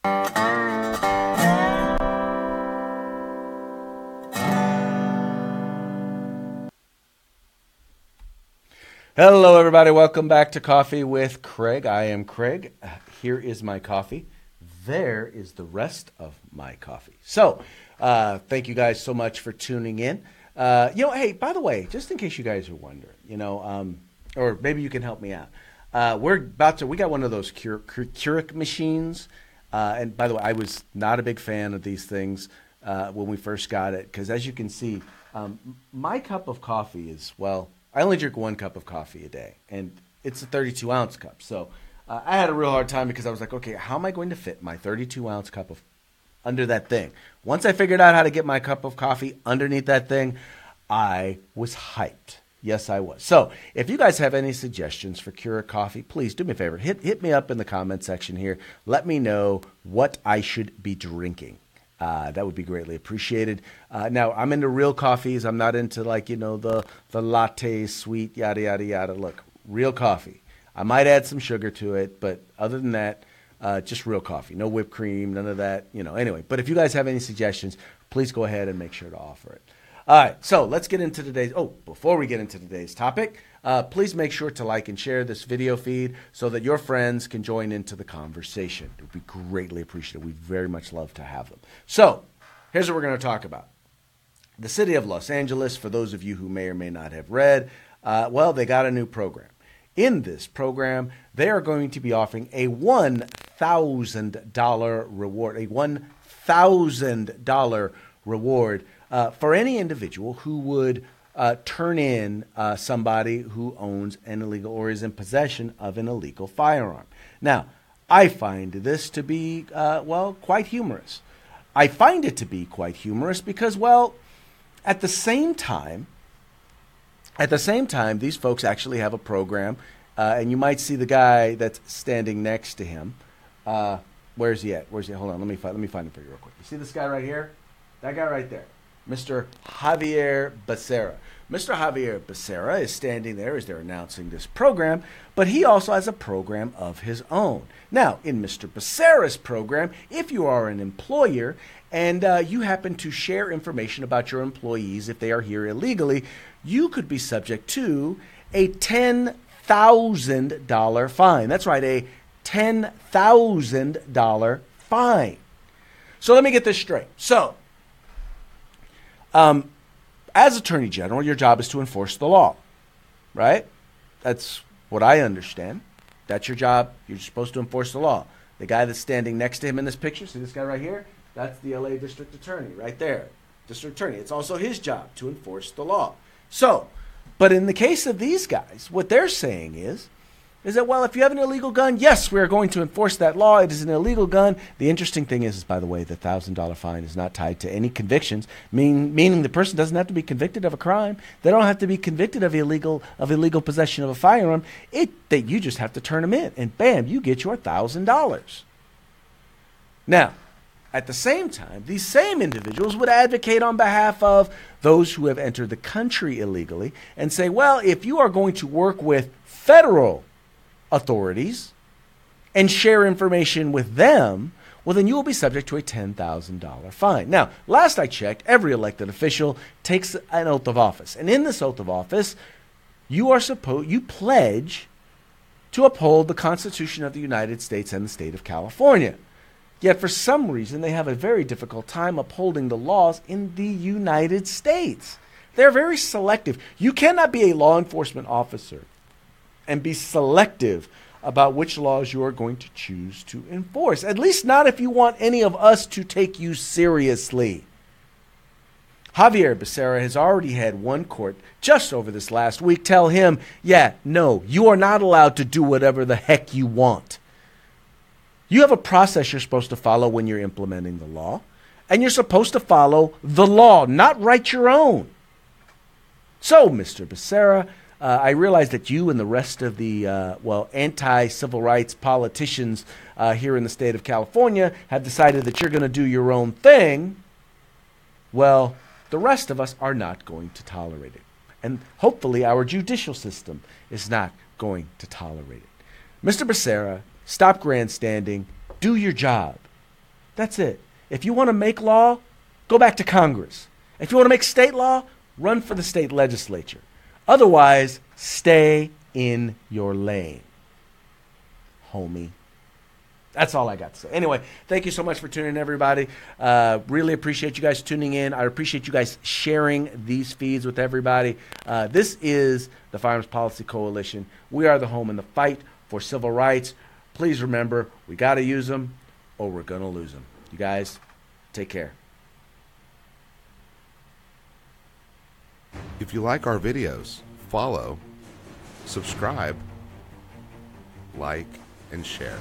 Hello, everybody. Welcome back to Coffee with Craig. I am Craig. Here is my coffee. There is the rest of my coffee. So, thank you guys so much for tuning in. Hey, by the way, just in case you guys are wondering, or maybe you can help me out. We got one of those Keurig machines. And by the way, I was not a big fan of these things when we first got it, because as you can see, my cup of coffee is, well, I only drink one cup of coffee a day, and it's a 32-ounce cup. So I had a real hard time because I was like, okay, how am I going to fit my 32-ounce cup of under that thing? Once I figured out how to get my cup of coffee underneath that thing, I was hyped. Yes, I was. So if you guys have any suggestions for Keurig coffee, please do me a favor. Hit me up in the comment section here. Let me know what I should be drinking. That would be greatly appreciated. Now, I'm into real coffees. I'm not into the latte, sweet, yada, yada, yada. Look, real coffee. I might add some sugar to it, but other than that, just real coffee. No whipped cream, none of that, Anyway, but if you guys have any suggestions, please go ahead and make sure to offer it. All right, so let's get into before we get into today's topic, please make sure to like and share this video feed so that your friends can join into the conversation. It would be greatly appreciated. We'd very much love to have them. So here's what we're going to talk about. The city of Los Angeles, for those of you who may or may not have read, they got a new program. In this program, they are going to be offering a $1,000 reward, a $1,000 reward for any individual who would turn in somebody who owns an illegal or is in possession of an illegal firearm. Now, I find this to be, quite humorous. I find it to be quite humorous because, at the same time, these folks actually have a program, and you might see the guy that's standing next to him. Where's he at? Hold on, let me find him for you real quick. You see this guy right here? That guy right there. Mr. Javier Becerra. Mr. Javier Becerra is standing there as they're announcing this program, but he also has a program of his own. Now, in Mr. Becerra's program, if you are an employer and you happen to share information about your employees if they are here illegally, you could be subject to a $10,000 fine. That's right, a $10,000 fine. So let me get this straight. So, as Attorney General, your job is to enforce the law, right? That's what I understand. That's your job. You're supposed to enforce the law. The guy that's standing next to him in this picture, see this guy right here? That's the LA District Attorney right there. District Attorney. It's also his job to enforce the law. So, but in the case of these guys, what they're saying is that, if you have an illegal gun, yes, we are going to enforce that law. It is an illegal gun. The interesting thing is, by the way, the $1,000 fine is not tied to any convictions, meaning the person doesn't have to be convicted of a crime. They don't have to be convicted of illegal possession of a firearm. You just have to turn them in, and bam, you get your $1,000. Now, at the same time, these same individuals would advocate on behalf of those who have entered the country illegally and say, if you are going to work with federal authorities and share information with them, then you will be subject to a $10,000 fine. Now, last I checked, every elected official takes an oath of office. And in this oath of office, you pledge to uphold the Constitution of the United States and the state of California. Yet for some reason, they have a very difficult time upholding the laws in the United States. They're very selective. You cannot be a law enforcement officer and be selective about which laws you are going to choose to enforce. At least not if you want any of us to take you seriously. Javier Becerra has already had one court just over this last week tell him, no, you are not allowed to do whatever the heck you want. You have a process you're supposed to follow when you're implementing the law, and you're supposed to follow the law, not write your own. So, Mr. Becerra, I realize that you and the rest of the, anti-civil rights politicians here in the state of California have decided that you're going to do your own thing. Well, the rest of us are not going to tolerate it. And hopefully our judicial system is not going to tolerate it. Mr. Becerra, stop grandstanding. Do your job. That's it. If you want to make law, go back to Congress. If you want to make state law, run for the state legislature. Otherwise, stay in your lane, homie. That's all I got to say. Anyway, thank you so much for tuning in, everybody. Really appreciate you guys tuning in. I appreciate you guys sharing these feeds with everybody. This is the Firearms Policy Coalition. We are the home in the fight for civil rights. Please remember, we got to use them or we're going to lose them. You guys, take care. If you like our videos, follow, subscribe, like, and share.